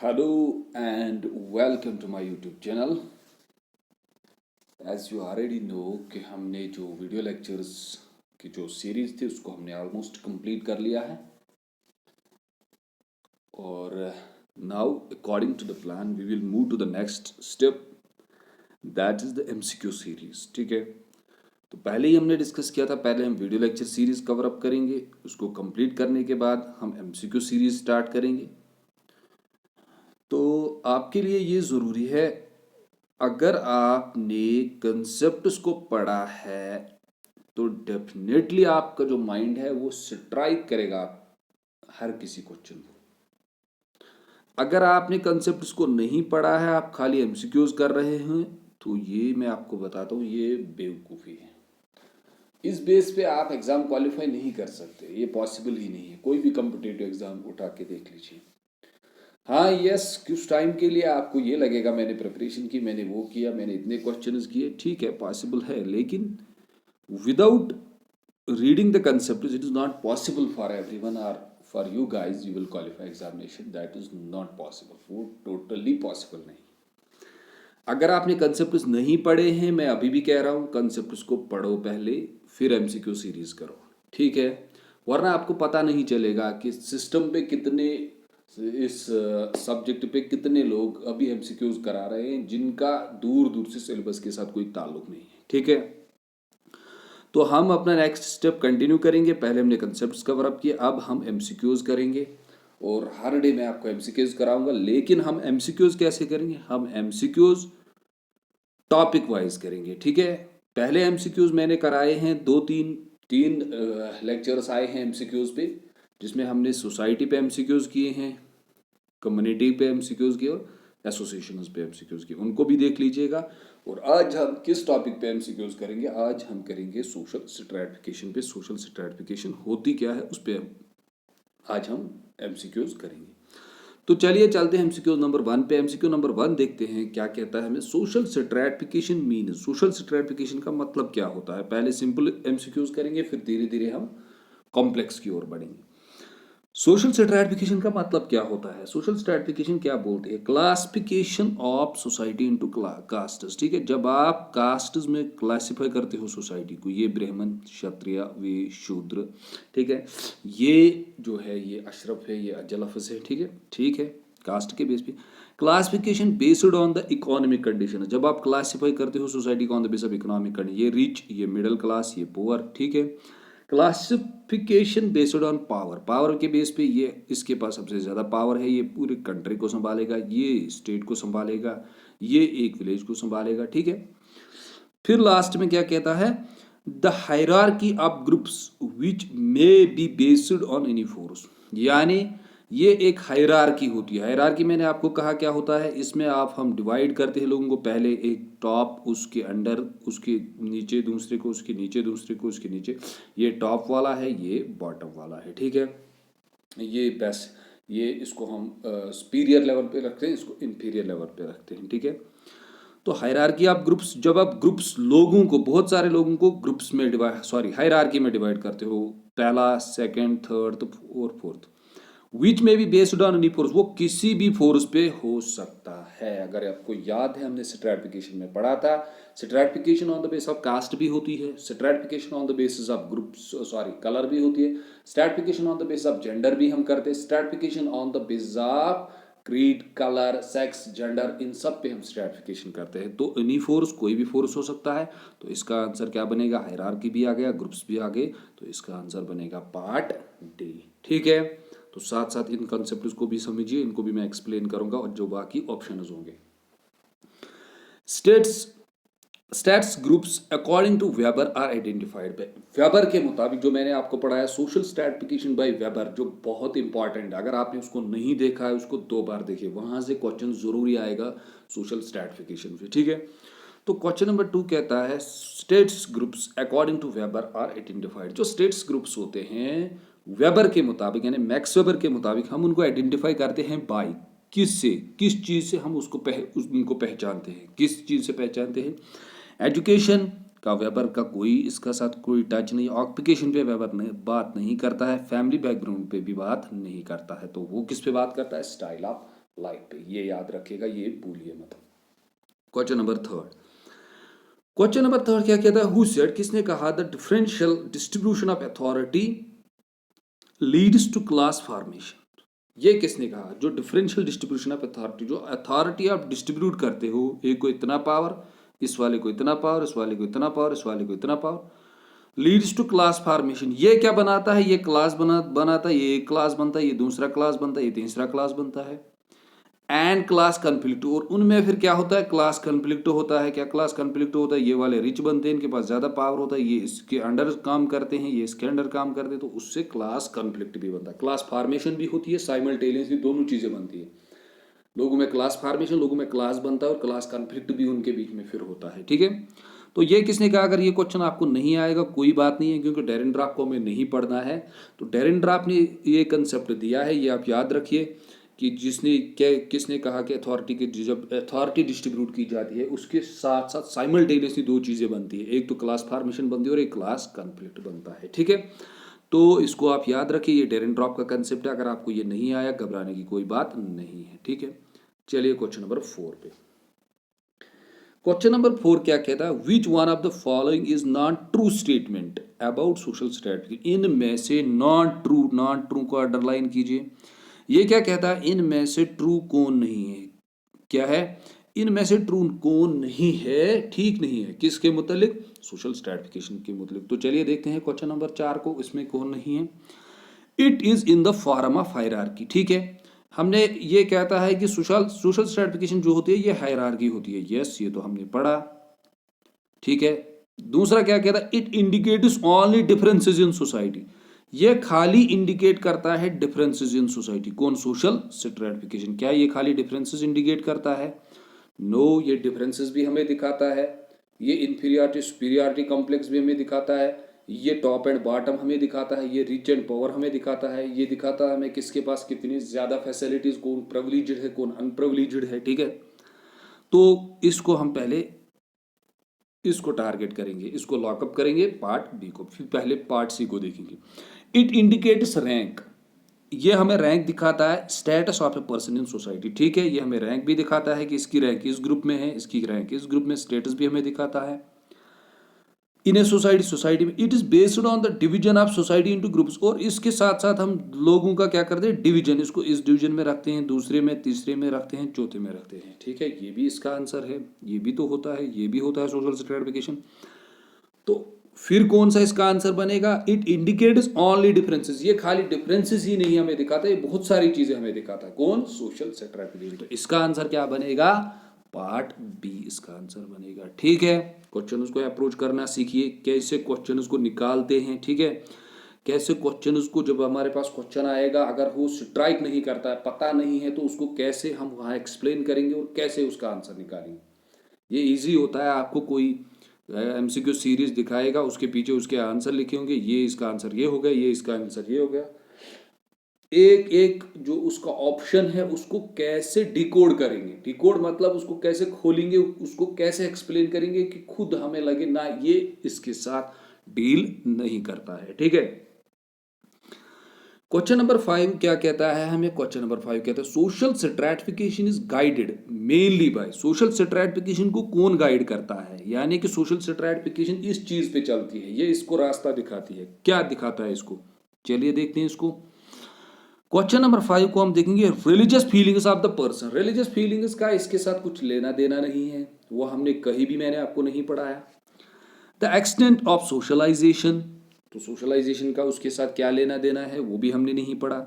Hello and welcome to my YouTube channel. As you already know कि हमने जो video lectures की जो सीरीज थी उसको हमने ऑलमोस्ट कंप्लीट कर लिया है और now according to the plan we will move to the next step that is the MCQ series. ठीक है, तो पहले ही हमने डिस्कस किया था, पहले हम video lecture series cover up करेंगे, उसको कंप्लीट करने के बाद हम MCQ सीरीज स्टार्ट करेंगे। तो आपके लिए ये ज़रूरी है, अगर आपने कंसेप्ट को पढ़ा है तो डेफिनेटली आपका जो माइंड है वो स्ट्राइक करेगा हर किसी क्वेश्चन को। अगर आपने कंसेप्ट को नहीं पढ़ा है, आप खाली एमसीक्यूज कर रहे हैं, तो ये मैं आपको बताता हूँ, ये बेवकूफ़ी है। इस बेस पे आप एग्ज़ाम क्वालिफाई नहीं कर सकते, ये पॉसिबल ही नहीं है। कोई भी कम्पिटिटिव एग्ज़ाम उठा के देख लीजिए। हाँ यस, कुछ टाइम के लिए आपको ये लगेगा मैंने प्रिपरेशन की, मैंने वो किया, मैंने इतने क्वेश्चंस किए, ठीक है पॉसिबल है, लेकिन without reading the concept it is not possible for everyone or for you guys you will qualify examination, that is not possible, वो totally possible नहीं। अगर आपने कंसेप्ट नहीं पढ़े हैं, मैं अभी भी कह रहा हूँ कंसेप्ट को पढ़ो पहले, फिर एमसीक्यू सीरीज करो, ठीक है। वरना आपको पता नहीं चलेगा कि सिस्टम पे कितने, इस सब्जेक्ट पे कितने लोग अभी एमसीक्यूज करा रहे हैं जिनका दूर दूर से सिलेबस के साथ कोई ताल्लुक नहीं है, ठीक है। तो हम अपना नेक्स्ट स्टेप कंटिन्यू करेंगे। पहले हमने कंसेप्ट कवर अप किए, अब हम एमसीक्यूज करेंगे और हर डे मैं आपको एमसीक्यूज कराऊंगा। लेकिन हम एमसीक्यूज कैसे करेंगे? हम एमसीक्यूज टॉपिक वाइज करेंगे, ठीक है। पहले एमसीक्यूज मैंने कराए हैं तीन लेक्चर्स आए हैं एमसीक्यूज पे, जिसमें हमने सोसाइटी पे एमसीक्यूज किए हैं, कम्युनिटी पे एमसीक्यूज किए और एसोसिएशंस पे एमसीक्यूज किए, उनको भी देख लीजिएगा। और आज हम किस टॉपिक पे एमसीक्यूज करेंगे? आज हम करेंगे सोशल स्ट्रैटिफिकेशन पे। सोशल स्ट्रैटिफिकेशन होती क्या है उस पर आज हम एमसीक्यूज करेंगे। तो चलिए चलते हैं एमसीक्यू नंबर 1 पे। एमसीक्यू नंबर 1 देखते हैं क्या कहता है हमें। Social stratification mean, social stratification का मतलब क्या होता है? पहले सिंपल एमसीक्यूज करेंगे, फिर धीरे धीरे हम कॉम्प्लेक्स की ओर बढ़ेंगे। सोशल स्ट्रैटिफिकेशन का मतलब क्या होता है? सोशल स्ट्रैटिफिकेशन क्या बोलते हैं? Classification of society into castes, ठीक है। जब आप कास्ट्स में क्लासिफाई करते हो सोसाइटी को, ये ब्राह्मण, क्षत्रिय, वे शूद्र, ठीक है, ये जो है ये अशरफ है, ये अजल अफस है, ठीक है, कास्ट के बेस पे। Classification based on the economic condition, जब आप क्लासिफाई करते हो सोसाइटी को on the base of economic condition, ये रिच, ये मिडिल क्लास, ये पुअर, ठीक है। Classification based on power, power के बेस पे ये इसके पास सबसे ज़्यादा पावर है, ये पूरी कंट्री को संभालेगा, ये स्टेट को संभालेगा, ये एक विलेज को संभालेगा, ठीक है। फिर लास्ट में क्या कहता है? The hierarchy of groups which may be based on any force, यानी ये एक हायरार्की होती है। हायरार्की मैंने आपको कहा क्या होता है, इसमें हम डिवाइड करते हैं लोगों को, पहले एक टॉप, उसके अंडर, उसके नीचे दूसरे को, उसके नीचे दूसरे को, उसके नीचे, ये टॉप वाला है, ये बॉटम वाला है, ठीक है। ये बेस्ट, ये इसको हम सुपीरियर लेवल पे रखते हैं, इसको इंफीरियर लेवल पे रखते हैं, ठीक है। तो हायरार्की ऑफ ग्रुप्स, जब आप ग्रुप्स लोगों को, बहुत सारे लोगों को ग्रुप्स में हायरार्की में डिवाइड करते हो, पहला, सेकंड, थर्ड और फोर्थ, विच में भी बेस्ड ऑन एनी फोर्स, वो किसी भी फोर्स पे हो सकता है। अगर आपको याद है हमने स्ट्रैटिफिकेशन में पढ़ा था, stratification on the base of caste भी होती है, stratification on the basis of groups colour भी होती है, stratification on the basis of gender भी हम करते हैं, stratification on the basis of creed, colour, sex, gender, इन सब पे हम स्ट्रैटिफिकेशन करते हैं। तो एनी फोर्स, कोई भी फोर्स हो सकता है। तो इसका आंसर क्या बनेगा? हायरार्की भी आ गया, ग्रुप्स भी आ गए, तो इसका आंसर बनेगा पार्ट डी, ठीक है। तो साथ साथ इन कॉन्सेप्ट्स को भी समझिए, इनको भी मैं एक्सप्लेन करूंगा और जो बाकी ऑप्शंस होंगे। Status groups according to Weber are identified by, Weber के मुताबिक, जो मैंने आपको पढ़ाया सोशल स्ट्रैटिफिकेशन बाय वेबर, जो बहुत इंपॉर्टेंट है, अगर आपने उसको नहीं देखा है उसको 2 बार देखिए, वहां से क्वेश्चन जरूरी आएगा सोशल स्ट्रैटिफिकेशन से, ठीक है। तो क्वेश्चन नंबर 2 कहता है status groups according to Weber are identified. जो स्टेट्स ग्रुप्स होते हैं वेबर के मुताबिक, यानी मैक्स वेबर के मुताबिक, हम उनको आइडेंटिफाई करते हैं बाय, किससे, किस चीज़ से हम उनको पहचानते हैं, किस चीज़ से पहचानते हैं? एजुकेशन का वेबर का कोई इसका साथ कोई टच नहीं, ऑक्यूपेशन पे वेबर बात नहीं करता है, फैमिली बैकग्राउंड पे भी बात नहीं करता है, तो वो किस पे बात करता है? स्टाइल ऑफ लाइफ पे, ये याद रखिएगा, ये भूलिए मत। Question number third, question number third क्या कहता है, हु सेड, किसने कहा, the differential distribution of authority leads to class formation. ये किसने कहा, जो डिफरेंशियल डिस्ट्रीब्यूशन ऑफ अथॉरिटी, जो अथॉरिटी आप डिस्ट्रीब्यूट करते हो, एक को इतना पावर, इस वाले को इतना पावर, इस वाले को इतना पावर, इस वाले को इतना power, leads to class formation. ये क्या बनाता है, ये क्लास बनाता है, ये एक क्लास बनता है, ये दूसरा क्लास बनता है, ये तीसरा क्लास बनता है। एंड क्लास कन्फ्लिक्ट, और उनमें फिर क्या होता है, क्लास कन्फ्लिक्ट होता है। क्या क्लास कन्फ्लिक्ट होता है, ये वाले रिच बनते हैं, इनके पास ज्यादा पावर होता है, ये इसके अंडर काम करते हैं, ये इसके अंडर काम करते हैं, तो उससे क्लास कन्फ्लिक्ट भी बनता है। क्लास फॉर्मेशन भी होती है, साइमल्टेनियसली दोनों चीजें बनती है। लोगों में क्लास फॉर्मेशन, लोगों में क्लास बनता है, और क्लास कन्फ्लिक्ट भी उनके बीच में फिर होता है। ठीक है, तो ये किसने कहा। अगर ये क्वेश्चन आपको नहीं आएगा कोई बात नहीं है, क्योंकि डेरेनड्रॉप को हमें नहीं पढ़ना है। तो डेरेनड्रॉप ने ये कंसेप्ट दिया है, ये आप याद रखिए कि जिसने क्या, किसने कहा कि अथॉरिटी की, जब अथॉरिटी डिस्ट्रीब्यूट की जाती है उसके साथ साथ साइमल्टेनियसली दो चीज़ें बनती है, एक तो क्लास फॉर्मेशन बनती है और एक क्लास कन्फ्लिक्ट बनता है। ठीक है, तो इसको आप याद रखिए, ये डेरेनड्रॉप का कंसेप्ट है। अगर आपको ये नहीं आया, घबराने की कोई बात नहीं है। ठीक है, चलिए क्वेश्चन नंबर 4 पे। क्वेश्चन नंबर 4 क्या कहता है, which one of the following is not true statement about social strategy. इनमें से नॉट ट्रू को अंडरलाइन कीजिए। ये क्या कहता है, इनमें से ट्रू कौन नहीं है। क्या है, इनमें से ट्रू कौन नहीं है, ठीक नहीं है, किसके मुतालिक, सोशल स्ट्रेटिफिकेशन के मुतालिक। तो चलिए देखते हैं क्वेश्चन नंबर 4 को, इसमें कौन नहीं है। It is in the form of hierarchy. ठीक है, हमने ये कहता है कि सोशल स्ट्रेटिफिकेशन जो होती है ये हायरार्की होती है। यस, ये तो हमने पढ़ा। ठीक है, दूसरा क्या कहता है, it indicates only differences in society. ये खाली इंडिकेट करता है डिफरेंसेस इन सोसाइटी। कौन, सोशल स्ट्रेटिफिकेशन। क्या ये खाली डिफरेंसेस इंडिकेट करता है, नो, ये डिफरेंसेस भी हमें दिखाता है, ये इंफीरियरिटी सुपीरियरिटी कॉम्प्लेक्स भी हमें दिखाता है, ये टॉप एंड बॉटम हमें दिखाता है, ये रिच एंड पावर हमें दिखाता है, ये दिखाता है हमें किसके पास कितनी ज्यादा फैसिलिटीज, कौन प्रिविलेज्ड है कौन अनप्रिविलेज्ड है। ठीक है, तो इसको हम पहले इसको टारगेट करेंगे, इसको लॉकअप करेंगे पार्ट बी को, फिर पहले पार्ट सी को देखेंगे। इट इंडिकेट्स रैंक, ये हमें रैंक दिखाता है, status of a person in society. ठीक है, ये हमें रैंक भी दिखाता है कि इसकी रैंक इस ग्रुप में है, इसकी रैंक इस ग्रुप में, स्टेटस भी हमें दिखाता है इन ए सोसाइटी में। It is based on the division of society into groups, और इसके साथ साथ हम लोगों का क्या करते हैं, डिवीजन, इसको इस डिवीजन में रखते हैं, दूसरे में, तीसरे में रखते हैं, चौथे में रखते हैं। ठीक है, ये भी इसका आंसर है, ये भी तो होता है, ये भी होता है सोशल स्ट्रेटिफिकेशन। तो फिर कौन सा इसका आंसर बनेगा, इट इंडिकेट्स ओनली डिफरेंसेस। ये खाली डिफरेंसेस ही नहीं हमें दिखाता, ये बहुत सारी चीजें हमें दिखाता है। कौन, सोशल स्ट्रेटिफिकेशन। तो इसका आंसर क्या बनेगा, पार्ट बी इसका आंसर बनेगा। ठीक है, क्वेश्चन को अप्रोच करना सीखिए, कैसे क्वेश्चन को निकालते हैं। ठीक है, कैसे क्वेश्चन को, जब हमारे पास क्वेश्चन आएगा अगर वो स्ट्राइक नहीं करता है, पता नहीं है, तो उसको कैसे हम वहाँ एक्सप्लेन करेंगे और कैसे उसका आंसर निकालेंगे। ये इजी होता है, आपको कोई एमसीक्यू सीरीज दिखाएगा, उसके पीछे उसके आंसर लिखे होंगे, ये इसका आंसर ये हो गया, ये इसका आंसर ये हो गया। एक एक जो उसका ऑप्शन है उसको कैसे डिकोड करेंगे, डिकोड मतलब उसको कैसे खोलेंगे, उसको कैसे एक्सप्लेन करेंगे कि खुद हमें लगे ना ये इसके साथ डील नहीं करता है। ठीक है, क्वेश्चन नंबर 5 क्या कहता है हमें, क्वेश्चन नंबर 5 कहता है social stratification is guided mainly by. Social stratification को कौन गाइड करता है, यानी कि सोशल स्ट्रैटिफिकेशन इस चीज पे चलती है, ये इसको रास्ता दिखाती है। क्या दिखाता है इसको, चलिए देखते हैं इसको। क्वेश्चन नंबर 5 को हम देखेंगे, religious feelings of the person. Religious feelings का इसके साथ कुछ लेना देना नहीं है, वो हमने कहीं भी, मैंने आपको नहीं पढ़ाया। द एक्सटेंट ऑफ सोशलाइजेशन, तो सोशलाइजेशन का उसके साथ क्या लेना देना है वो भी हमने नहीं पढ़ा।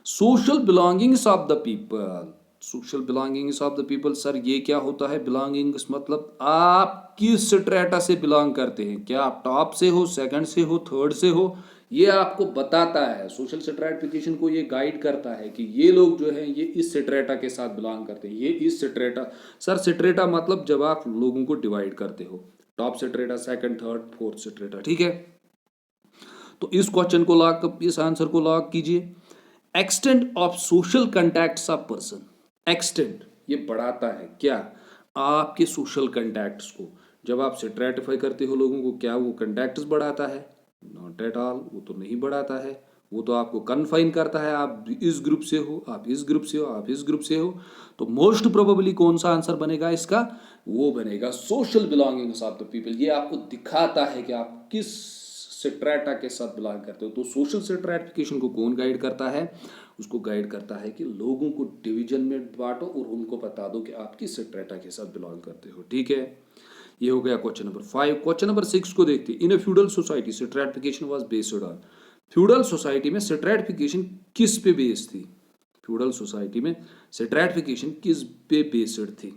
Social belongings of the people, social belongings of the people, sir ये क्या होता है, बिलोंगिंग्स मतलब आप किस स्ट्रेटा से बिलोंग करते हैं, क्या आप टॉप से हो, सेकंड से हो, थर्ड से हो, ये आपको बताता है। सोशल स्ट्रैटिफिकेशन को ये गाइड करता है कि ये लोग जो है ये इस स्ट्रेटा के साथ बिलोंग करते हैं, ये इस स्ट्रेटा। सर स्ट्रेटा मतलब जब आप लोगों को डिवाइड करते हो, top strata, second, third, fourth strata. ठीक है, तो इस क्वेश्चन को लॉक, इस आंसर को लॉक कीजिए। Extent of social contacts of person, extent ये बढ़ाता है क्या, आपके सोशल कंटैक्ट्स को। जब आप स्ट्रैटिफाई करते हो लोगों को, क्या वो कंटैक्ट्स बढ़ाता है, नॉट एट ऑल, वो तो नहीं बढ़ाता है। वो तो आपको कन्फाइन करता है, आप इस ग्रुप से हो, आप इस ग्रुप से हो, आप इस ग्रुप से हो। तो मोस्ट प्रोबेबली कौन सा आंसर बनेगा इसका? वो बनेगा social belongings of the people. ये आपको दिखाता है कि आप किस स्ट्रेटा के साथ बिलोंग करते हो। तो सोशल स्ट्रैटिफिकेशन को कौन गाइड करता है? उसको गाइड करता है कि लोगों को डिवीजन में बांटो और उनको बता दो कि आप किस स्ट्रेटा के साथ बिलोंग करते हो। ठीक है, ये हो गया क्वेश्चन नंबर 5। क्वेश्चन नंबर 6 को देखते हैं। In a feudal society stratification was based on. Feudal society में स्ट्रैटिफिकेशन किस पे बेस्ड थी? फ्यूडल सोसाइटी में स्ट्रैटिफिकेशन किस पे बेस्ड थी?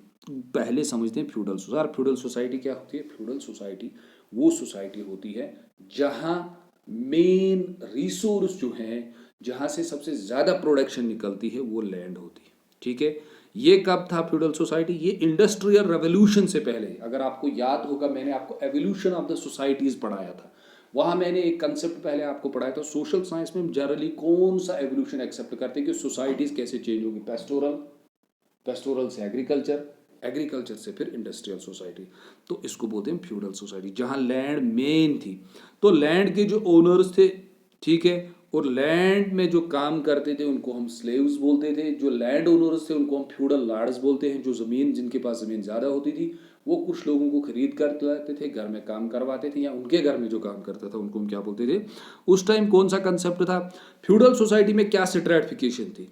पहले समझते हैं फ्यूडल सोसाइटी। फ्यूडल सोसाइटी क्या होती है? फ्यूडल सोसाइटी वो सोसाइटी होती है जहां मेन रिसोर्स जो है, जहां से सबसे ज्यादा प्रोडक्शन निकलती है, वो लैंड होती है। ठीक है, ये कब था फ्यूडल सोसाइटी? ये इंडस्ट्रियल रेवोल्यूशन से पहले। अगर आपको याद होगा, मैंने आपको एवोल्यूशन ऑफ द सोसाइटीज पढ़ाया था। वहां मैंने एक कंसेप्ट पहले आपको पढ़ाया था। सोशल साइंस में जनरली कौन सा एवोल्यूशन एक्सेप्ट करते हैं कि सोसाइटीज कैसे चेंज होगी? पेस्टोरल, पेस्टोरल से एग्रीकल्चर, एग्रीकल्चर से फिर इंडस्ट्रियल सोसाइटी। तो इसको बोलते हैं फ्यूडल सोसाइटी, जहां लैंड मेन थी। तो लैंड के जो ओनर्स थे, ठीक है, और लैंड में जो काम करते थे उनको हम स्लेव्स बोलते थे। जो लैंड ओनर्स थे उनको हम फ्यूडल लॉर्ड्स बोलते हैं। जो जमीन, जिनके पास जमीन ज्यादा होती थी, वो कुछ लोगों को खरीद कर लाते थे, घर में काम करवाते थे, या उनके घर में जो काम करता था उनको हम क्या बोलते थे? उस टाइम कौन सा कंसेप्ट था? फ्यूडल सोसाइटी में क्या स्ट्रैटिफिकेशन थी?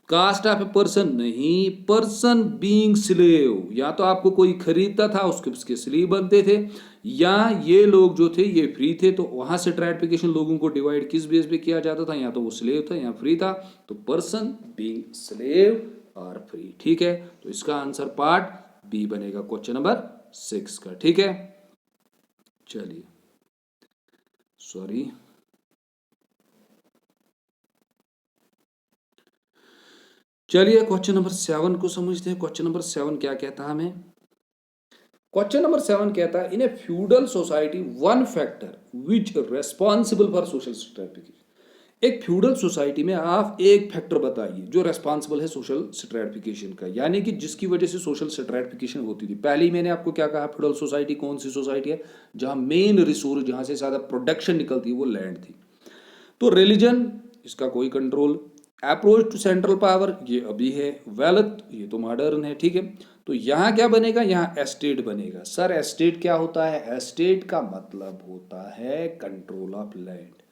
कास्ट ऑफ ए पर्सन नहीं, पर्सन बीइंग स्लेव। या तो आपको कोई खरीदता था, उसके स्लेव बनते थे, या ये लोग जो थे ये फ्री थे। तो वहां से स्ट्रैटिफिकेशन लोगों को डिवाइड किस बेस पे किया जाता था? या तो वो स्लेव था या फ्री था। तो पर्सन बीइंग स्लेव और फ्री। ठीक है, तो इसका आंसर पार्ट बी बनेगा क्वेश्चन नंबर 6 का। ठीक है, चलिए, सॉरी, चलिए क्वेश्चन नंबर 7 को समझते हैं। क्वेश्चन नंबर 7 क्या कहता है हमें? क्वेश्चन नंबर 7 कहता है, in a feudal society one factor which responsible for social stratification. एक फ्यूडल सोसाइटी में आप एक फैक्टर बताइए जो रेस्पॉन्सिबल है सोशल स्ट्रैटिफिकेशन का, यानी कि जिसकी वजह से सोशल स्ट्रैटिफिकेशन होती थी। पहले ही मैंने आपको क्या कहा? फ्यूडल सोसाइटी कौन सी सोसाइटी है? जहां मेन रिसोर्स, जहां से ज्यादा प्रोडक्शन निकलती है, वो लैंड थी। तो रिलीजन, इसका कोई control. Approach to central power, ये अभी है। वेल्थ, ये तो मॉडर्न है। ठीक है, तो यहां क्या बनेगा? यहां एस्टेट बनेगा। सर एस्टेट क्या होता है? एस्टेट का मतलब होता है कंट्रोल ऑफ लैंड।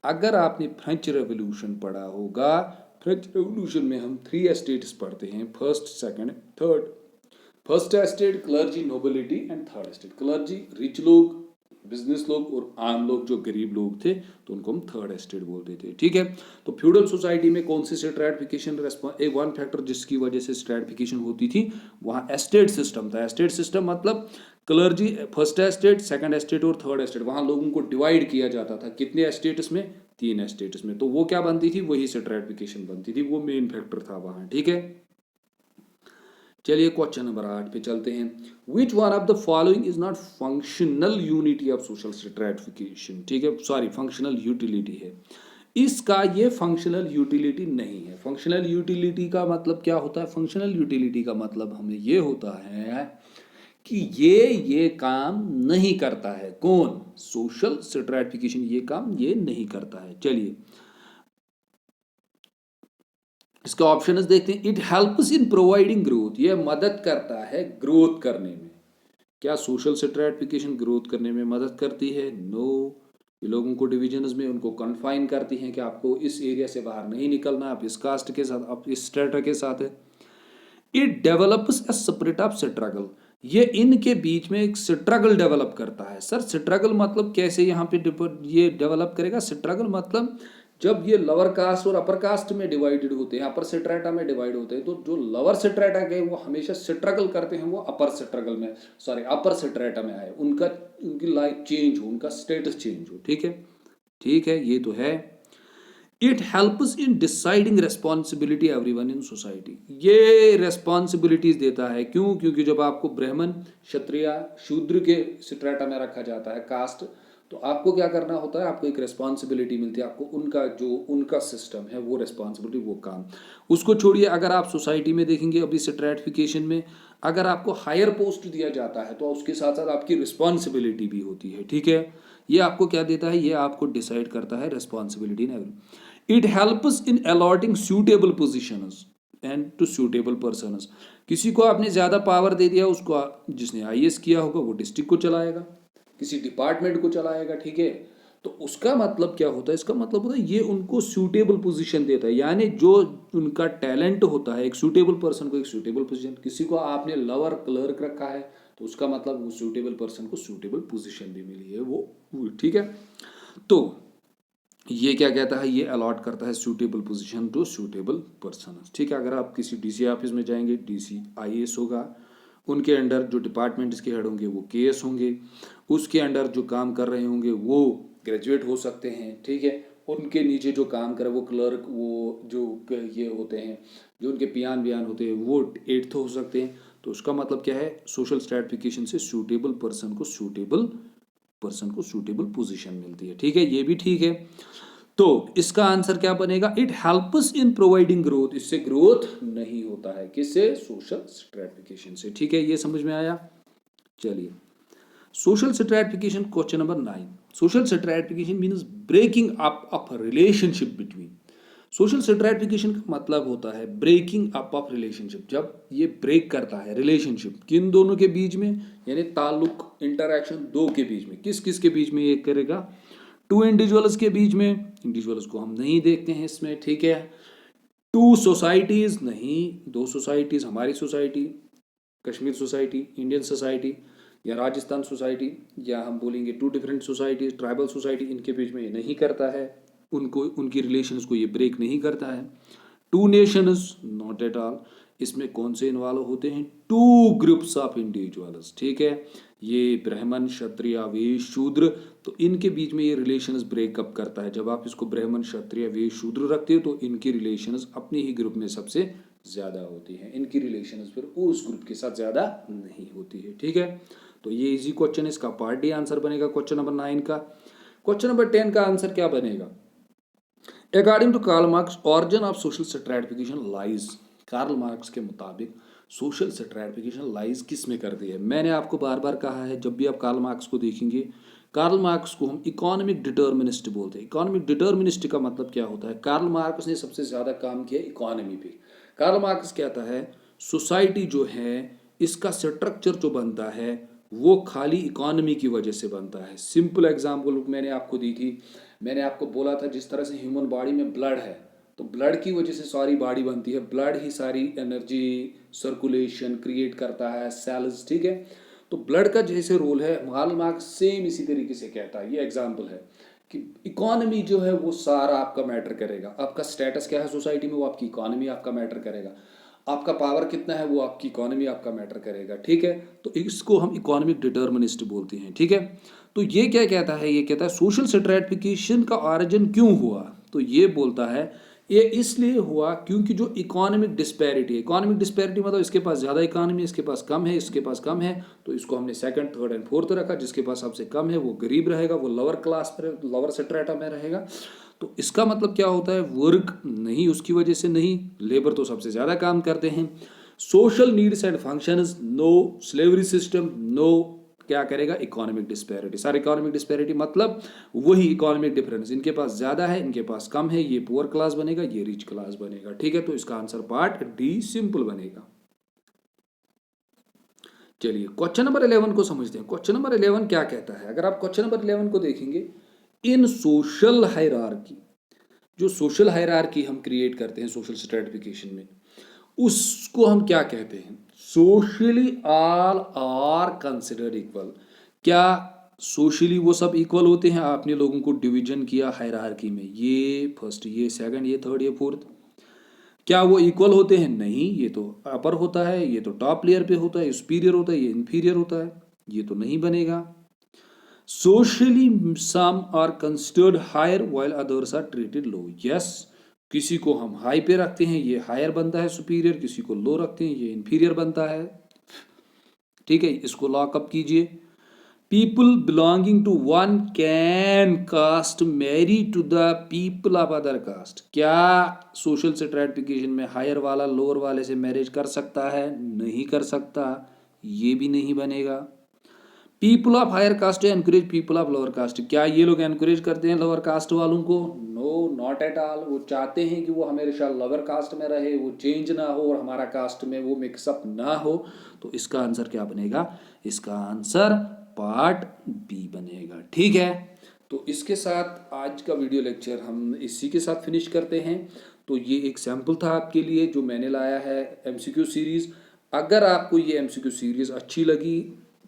अगर आपने फ्रेंच रेवोल्यूशन पढ़ा होगा, फ्रेंच रेवोल्यूशन में हम 3 एस्टेट्स पढ़ते हैं, first, second, third. First estate clergy, nobility, and third estate clergy, rich लोग, बिजनेस लोग, और आम लोग जो गरीब लोग थे, तो उनको हम थर्ड एस्टेट बोलते थे। ठीक है, तो फ्यूडल सोसाइटी में कौन सी स्ट्रैटिफिकेशन एक वन फैक्टर जिसकी वजह से स्ट्रैटिफिकेशन होती थी, वहां एस्टेट सिस्टम था। एस्टेट सिस्टम मतलब clergy, first estate, second estate और थर्ड एस्टेट, वहां लोगों को डिवाइड किया जाता था। कितने एस्टेट्स में? 3 एस्टेट्स में। तो वो क्या बनती थी? वही स्ट्रैटिफिकेशन बनती थी, वो मेन फैक्टर था वहां। ठीक है, चलिए क्वेश्चन नंबर 8 पे चलते हैं। Which one of the following is not functional unity of social stratification? ठीक है, सॉरी, फंक्शनल यूटिलिटी है इसका, ये फंक्शनल यूटिलिटी नहीं है। फंक्शनल यूटिलिटी का मतलब क्या होता है? फंक्शनल यूटिलिटी का मतलब हमें ये होता है कि ये काम नहीं करता है। कौन? सोशल स्ट्रैटिफिकेशन ये काम ये नहीं करता है। चलिए इसका ऑप्शन देखते हैं। It helps in providing growth, ये मदद करता है ग्रोथ करने में। क्या सोशल स्ट्रैटिफिकेशन ग्रोथ करने में मदद करती है? नो। ये लोगों को डिविजन्स में उनको कन्फाइन करती हैं कि आपको इस एरिया से बाहर नहीं निकलना, आप इस कास्ट के साथ, आप इस स्ट्रेटा के साथ है। It develops a spirit of struggle, ये इनके बीच में एक स्ट्रगल डेवलप करता है। सर स्ट्रगल मतलब कैसे यहाँ पे ये डेवलप करेगा? स्ट्रगल मतलब जब ये लोअर कास्ट और अपर कास्ट में डिवाइडेड होते हैं, अपर स्ट्रेटा में डिवाइड होते हैं, तो जो लोअर स्ट्रेटा के वो हमेशा स्ट्रगल करते हैं, वो अपर स्ट्रगल में, सॉरी, अपर स्ट्रेटा में आए, उनका, उनकी लाइफ चेंज हो, उनका स्टेटस चेंज हो। ठीक है, ठीक है, ये तो है। It helps in deciding responsibility everyone in society, ये रेस्पॉन्सिबिलिटीज देता है। क्यों? क्योंकि जब आपको ब्राह्मण, क्षत्रिय, शूद्र के स्ट्रेटा में रखा जाता है, कास्ट, तो आपको क्या करना होता है? आपको एक रेस्पॉन्सिबिलिटी मिलती है, आपको उनका जो उनका सिस्टम है, वो रेस्पॉन्सिबिलिटी, वो काम। उसको छोड़िए, अगर आप सोसाइटी में देखेंगे अभी स्ट्रैटिफिकेशन में, अगर आपको हायर पोस्ट दिया जाता है तो उसके साथ साथ आपकी रिस्पॉन्सिबिलिटी भी होती है। ठीक है, ये आपको क्या देता है, ये आपको डिसाइड करता है responsibility in. It helps in allotting suitable positions and to suitable persons. किसी को आपने ज़्यादा पावर दे दिया, उसको जिसने आईएएस किया होगा वो डिस्ट्रिक्ट को चलाएगा, किसी डिपार्टमेंट को चलाएगा, ठीक है। तो उसका मतलब क्या होता है, इसका मतलब होता है ये उनको सूटेबल पोजीशन देता है, यानी जो उनका टैलेंट होता है, एक सूटेबल पर्सन को एक सूटेबल पोजीशन। किसी को आपने लवर क्लर्क रखा है तो उसका मतलब वो सूटेबल पर्सन को सूटेबल पोजीशन भी मिली है वो, ठीक है। तो ये क्या कहता है, ये अलॉट करता है suitable position to suitable person, ठीक है। अगर आप किसी डीसी ऑफिस में जाएंगे, डीसी आईएएस होगा, उनके अंडर जो डिपार्टमेंट के हेड होंगे वो केएस होंगे, उसके अंडर जो काम कर रहे होंगे वो ग्रेजुएट हो सकते हैं, ठीक है। उनके नीचे जो काम करे वो क्लर्क, वो जो ये होते हैं, जो उनके पियान बियान होते हैं वो 8th हो सकते हैं। तो उसका मतलब क्या है, सोशल स्ट्रैटिफिकेशन से सूटेबल पर्सन को सूटेबल पोजीशन मिलती है, ठीक है। ये भी ठीक है। तो इसका आंसर क्या बनेगा, it helps in providing growth. इससे ग्रोथ नहीं होता है, किससे, सोशल स्ट्रैटिफिकेशन से, ठीक है। ये समझ में आया। चलिए, social stratification, question number 9। Social stratification means breaking up of relationship between. Social stratification का मतलब होता है ब्रेकिंग अप ऑफ रिलेशनशिप। जब ये ब्रेक करता है रिलेशनशिप किन दोनों के बीच में, यानी ताल्लुक, इंटरैक्शन दो के बीच में, किस किस के बीच में ये करेगा, 2 इंडिविजुअल्स के बीच में, इंडिविजुअल्स को हम नहीं देखते हैं इसमें, ठीक है। 2 सोसाइटीज नहीं, 2 सोसाइटीज, हमारी society, Kashmir society, Indian society, या राजस्थान सोसाइटी, या हम बोलेंगे 2 डिफरेंट सोसाइटीज, ट्राइबल सोसाइटी, इनके बीच में ये नहीं करता है, उनको उनकी रिलेशंस को ये ब्रेक नहीं करता है। 2 नेशंस, नॉट एट ऑल। इसमें कौन से इन्वॉल्व होते हैं, 2 ग्रुप्स ऑफ इंडिविजुअल्स, ठीक है। ये ब्राह्मण, क्षत्रिय, वैश्य, शूद्र, तो इनके बीच में ये रिलेशंस ब्रेकअप करता है। जब आप इसको ब्राह्मण, क्षत्रिय, वैश्य, शूद्र रखते हो तो इनकी रिलेशंस अपने ही ग्रुप में सबसे ज़्यादा होती है, इनकी रिलेशंस फिर उस ग्रुप के साथ ज़्यादा नहीं होती है, ठीक है। तो ये इजी क्वेश्चन, इसका पार्ट डी आंसर बनेगा क्वेश्चन नंबर 9 का। क्वेश्चन नंबर 10 का आंसर क्या बनेगा, according to Karl Marx origin of social stratification lies. Karl Marx के मुताबिक सोशल स्ट्रैटिफिकेशन लाइज किस में करती है। मैंने आपको बार बार कहा है, जब भी आप कार्ल मार्क्स को देखेंगे, कार्ल मार्क्स को हम इकोनॉमिक डिटर्मिनिस्ट बोलते हैं। इकोनॉमिक डिटर्मिनिस्ट का मतलब क्या होता है, कार्ल मार्क्स ने सबसे ज़्यादा काम किया इकोनॉमी पे। कार्ल मार्क्स कहता है सोसाइटी जो है, इसका स्ट्रक्चर जो बनता है वो खाली इकोनॉमी की वजह से बनता है। सिंपल एग्जांपल मैंने आपको दी थी, मैंने आपको बोला था जिस तरह से ह्यूमन बॉडी में ब्लड है, तो ब्लड की वजह से सारी बॉडी बनती है, ब्लड ही सारी एनर्जी सर्कुलेशन क्रिएट करता है, सेल्स, ठीक है। तो ब्लड का जैसे रोल है, कार्ल मार्क्स सेम इसी तरीके से कहता है। ये एग्जाम्पल है कि इकोनॉमी जो है वो सारा आपका मैटर करेगा। आपका स्टेटस क्या है सोसाइटी में, वो आपकी इकोनॉमी आपका मैटर करेगा। आपका पावर कितना है, वो आपकी इकोनॉमी आपका मैटर करेगा, ठीक है। तो इसको हम इकोनॉमिक डिटर्मिनिस्ट बोलते हैं, ठीक है। तो ये क्या कहता है, ये कहता है सोशल स्ट्रैटिफिकेशन का ऑरिजिन क्यों हुआ, तो ये बोलता है ये इसलिए हुआ क्योंकि जो इकोनॉमिक डिस्पैरिटी है, इकोनॉमिक डिस्पैरिटी मतलब इसके पास ज़्यादा इकोनॉमी, इसके पास कम है, इसके पास कम है, तो इसको हमने सेकंड, थर्ड एंड फोर्थ रखा। जिसके पास सबसे कम है वो गरीब रहेगा, वो लोअर क्लास पर, लोअर स्ट्रेटा में रहेगा। तो इसका मतलब क्या होता है, वर्क नहीं उसकी वजह से नहीं, लेबर तो सबसे ज़्यादा काम करते हैं। Social needs and functions, no slavery system, no क्या करेगा, economic disparity. Sir economic disparity मतलब वही इकोनॉमिक डिफरेंस, इनके पास ज़्यादा है, इनके पास कम है, ये पुअर क्लास बनेगा, ये रिच क्लास बनेगा, ठीक है। तो इसका आंसर पार्ट डी सिंपल बनेगा। चलिए क्वेश्चन नंबर 11 को समझते हैं। क्वेश्चन नंबर 11 क्या कहता है, अगर आप क्वेश्चन नंबर 11 को देखेंगे, इन सोशल हायरार्की, जो सोशल हायरार्की हम क्रिएट करते हैं सोशल स्ट्रैटिफिकेशन में, उसको हम क्या कहते हैं, socially all are considered equal. क्या सोशली वो सब इक्वल होते हैं, आपने लोगों को डिवीजन किया हायरार्की में, ये फर्स्ट, ये सेकंड, ये थर्ड, ये फोर्थ, क्या वो इक्वल होते हैं, नहीं। ये तो अपर होता है, ये तो टॉप लेयर पे होता है, सुपीरियर होता है, ये इन्फीरियर होता है, ये तो नहीं बनेगा। Socially some are considered higher while others are treated low. Yes, किसी को हम हाई पे रखते हैं, ये हायर बनता है सुपीरियर, किसी को लो रखते हैं, ये इन्फीरियर बनता है, ठीक है। इसको लॉकअप कीजिए। People belonging to one can caste marry to the people of other caste. क्या सोशल स्ट्रैटिफिकेशन में हायर वाला लोअर वाले से मैरिज कर सकता है, नहीं कर सकता, ये भी नहीं बनेगा। People of higher caste encourage people of lower caste, क्या ये लोग एनकरेज करते हैं लोअर कास्ट वालों को? No, not at all. वो चाहते हैं कि वो हमेशा लोअर कास्ट में रहे, वो चेंज ना हो और हमारा कास्ट में वो मिक्सअप ना हो। तो इसका आंसर क्या बनेगा? इसका आंसर पार्ट बी बनेगा। ठीक है, तो इसके साथ आज का वीडियो लेक्चर हम इसी के साथ फिनिश करते हैं। तो ये एक सैम्पल था आपके लिए जो मैंने लाया है एमसीक्यू सीरीज़। अगर आपको ये एमसीक्यू सीरीज़ अच्छी लगी,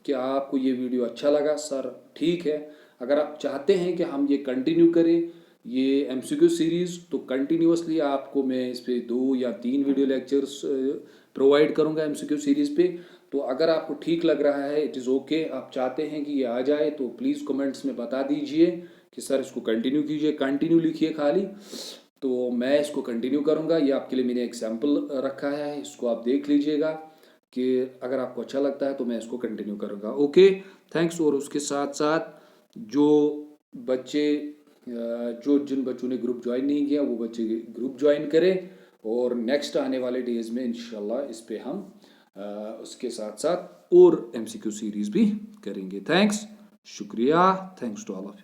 क्या आपको ये वीडियो अच्छा लगा सर, ठीक है। अगर आप चाहते हैं कि हम ये कंटिन्यू करें ये एमसीक्यू सीरीज़, तो कंटिन्यूअसली आपको मैं इस पे 2 या 3 वीडियो लेक्चर्स प्रोवाइड करूंगा एमसीक्यू सीरीज़ पे। तो अगर आपको ठीक लग रहा है, इट इज़ ओके, आप चाहते हैं कि ये आ जाए, तो प्लीज़ कमेंट्स में बता दीजिए कि सर इसको कंटिन्यू कीजिए। कंटिन्यू लिखिए खाली, तो मैं इसको कंटिन्यू करूंगा। ये आपके लिए मैंने एग्जाम्पल रखा है, इसको आप देख लीजिएगा कि अगर आपको अच्छा लगता है तो मैं इसको कंटिन्यू करूँगा। Okay, thanks. और उसके साथ साथ जो बच्चे जिन बच्चों ने ग्रुप ज्वाइन नहीं किया, वो बच्चे ग्रुप ज्वाइन करें, और नेक्स्ट आने वाले डेज में इंशाल्लाह इस पे हम उसके साथ साथ और एमसीक्यू सीरीज़ भी करेंगे। थैंक्स, शुक्रिया, thanks to all of you.